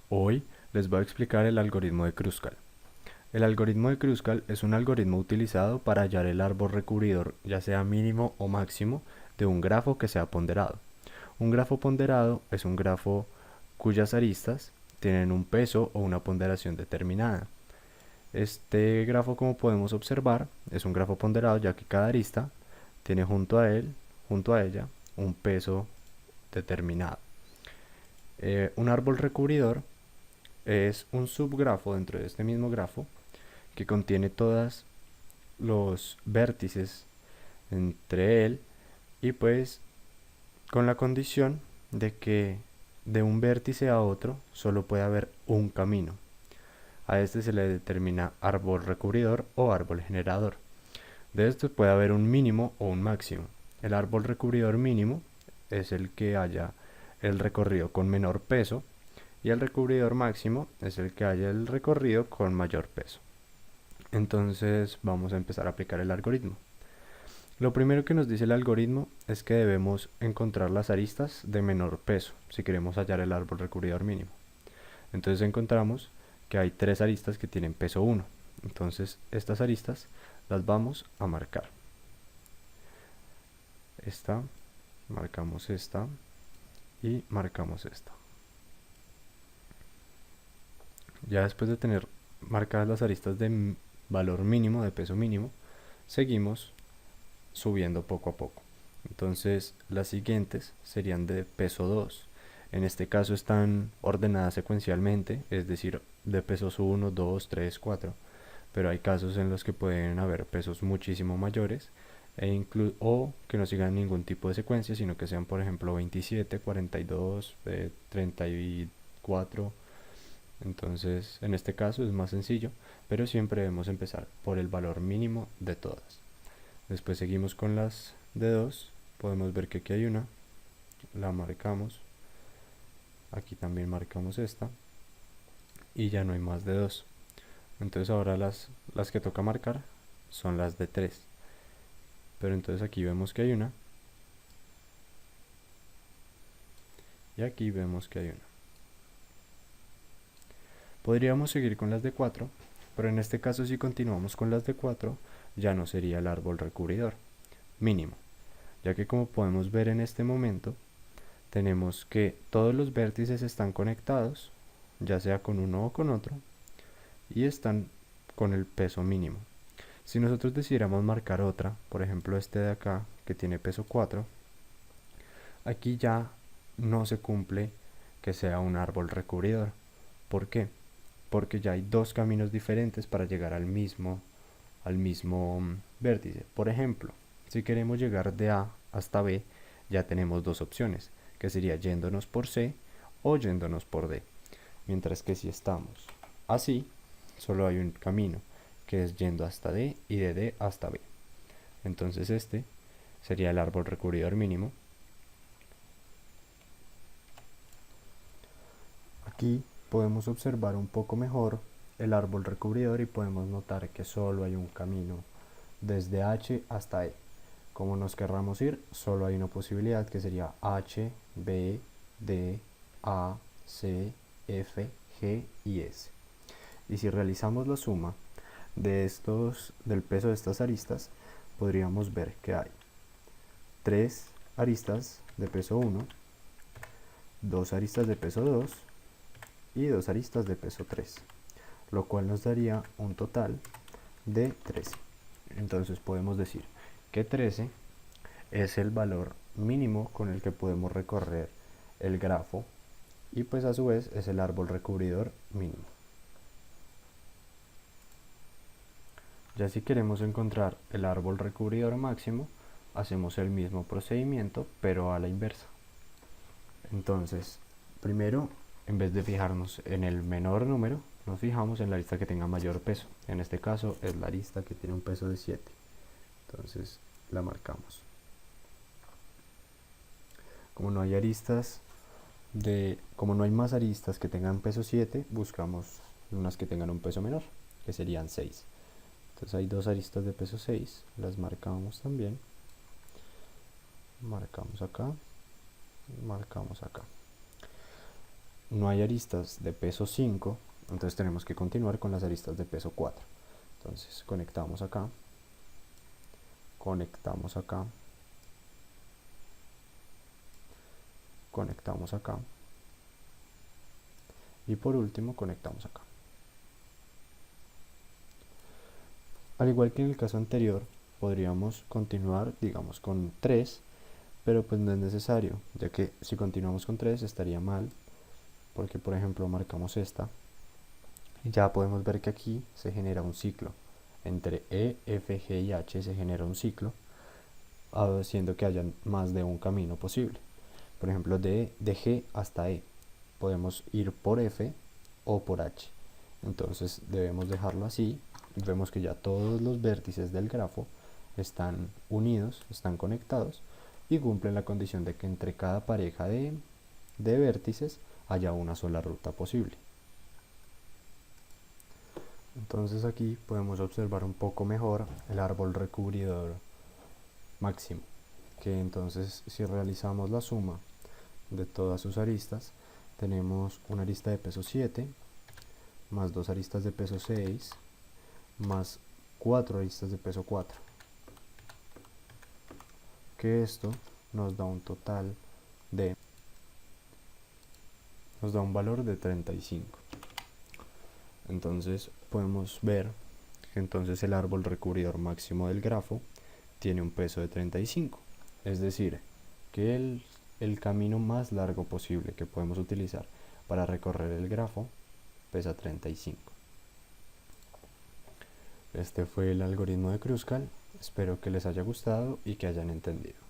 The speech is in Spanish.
Hoy les voy a explicar el algoritmo de Kruskal. El algoritmo de Kruskal es un algoritmo utilizado para hallar el árbol recubridor, ya sea mínimo o máximo, de un grafo que sea ponderado. Un grafo ponderado es un grafo cuyas aristas tienen un peso o una ponderación determinada. Este grafo, como podemos observar, es un grafo ponderado ya que cada arista tiene junto a ella, un peso determinado. Un árbol recubridor es un subgrafo dentro de este mismo grafo que contiene todos los vértices entre él y pues con la condición de que de un vértice a otro solo puede haber un camino. A este se le determina árbol recubridor o árbol generador. De estos puede haber un mínimo o un máximo. El árbol recubridor mínimo es el que haya el recorrido con menor peso y el recubridor máximo es el que haya el recorrido con mayor peso. Entonces vamos a empezar a aplicar el algoritmo. Lo primero que nos dice el algoritmo es que debemos encontrar las aristas de menor peso si queremos hallar el árbol recubridor mínimo. Entonces encontramos que hay tres aristas que tienen peso 1. Entonces estas aristas las vamos a marcar. Esta, marcamos esta y marcamos esta. Ya después de tener marcadas las aristas de valor mínimo, de peso mínimo, seguimos subiendo poco a poco. Entonces las siguientes serían de peso 2. En este caso están ordenadas secuencialmente, es decir, de pesos 1, 2, 3, 4. Pero hay casos en los que pueden haber pesos muchísimo mayores o que no sigan ningún tipo de secuencia, sino que sean por ejemplo 27, 42, 34. Entonces en este caso es más sencillo, pero siempre debemos empezar por el valor mínimo de todas. Después seguimos con las de 2. Podemos ver que aquí hay una. La marcamos. Aquí también marcamos esta. Y ya no hay más de 2. Entonces ahora las que toca marcar son las de 3. Pero entonces aquí vemos que hay una. Y aquí vemos que hay una. Podríamos seguir con las de 4. Pero en este caso si continuamos con las de 4, ya no sería el árbol recubridor mínimo. Ya que como podemos ver en este momento, tenemos que todos los vértices están conectados, ya sea con uno o con otro, y están con el peso mínimo. Si nosotros decidiéramos marcar otra, por ejemplo este de acá, que tiene peso 4, aquí ya no se cumple que sea un árbol recubridor. ¿Por qué? Porque ya hay dos caminos diferentes para llegar al mismo vértice. Por ejemplo, si queremos llegar de A hasta B, ya tenemos dos opciones, que sería yéndonos por C o yéndonos por D. Mientras que si estamos así, solo hay un camino, que es yendo hasta D y de D hasta B. Entonces este sería el árbol recubridor mínimo. Aquí podemos observar un poco mejor el árbol recubridor y podemos notar que solo hay un camino desde H hasta E. Como nos querramos ir, solo hay una posibilidad que sería H, B, D, A, C, F, G y S. Y si realizamos la suma del peso de estas aristas, podríamos ver que hay 3 aristas de peso 1, 2 aristas de peso 2 y 2 aristas de peso 3, lo cual nos daría un total de 13. Entonces podemos decir que 13 es el valor mínimo con el que podemos recorrer el grafo y pues a su vez es el árbol recubridor mínimo. Ya si queremos encontrar el árbol recubridor máximo, hacemos el mismo procedimiento pero a la inversa. Entonces, primero, en vez de fijarnos en el menor número, nos fijamos en la arista que tenga mayor peso. En este caso es la arista que tiene un peso de 7. Entonces la marcamos. Como no hay como no hay más aristas que tengan peso 7, buscamos unas que tengan un peso menor, que serían 6. Entonces hay dos aristas de peso 6, las marcamos también. Marcamos acá, marcamos acá. no hay aristas de peso 5, entonces tenemos que continuar con las aristas de peso 4. Entonces conectamos acá, conectamos acá, conectamos acá y por último conectamos acá. Al igual que en el caso anterior, podríamos continuar, digamos, con 3, pero pues no es necesario, ya que si continuamos con 3 estaría mal, porque por ejemplo marcamos esta, y ya podemos ver que aquí se genera un ciclo. Entre E, F, G y H se genera un ciclo, haciendo que haya más de un camino posible. Por ejemplo, de G hasta E, podemos ir por F o por H. Entonces debemos dejarlo así. Vemos que ya todos los vértices del grafo están unidos, están conectados y cumplen la condición de que entre cada pareja de vértices haya una sola ruta posible. Entonces aquí podemos observar un poco mejor el árbol recubridor máximo, que entonces si realizamos la suma de todas sus aristas, tenemos una arista de peso 7, más 2 aristas de peso 6, más 4 aristas de peso 4, que esto nos da un total de, nos da un valor de 35. Entonces podemos ver que entonces el árbol recubridor máximo del grafo tiene un peso de 35, es decir, que el camino más largo posible que podemos utilizar para recorrer el grafo pesa 35. Este fue el algoritmo de Kruskal, espero que les haya gustado y que hayan entendido.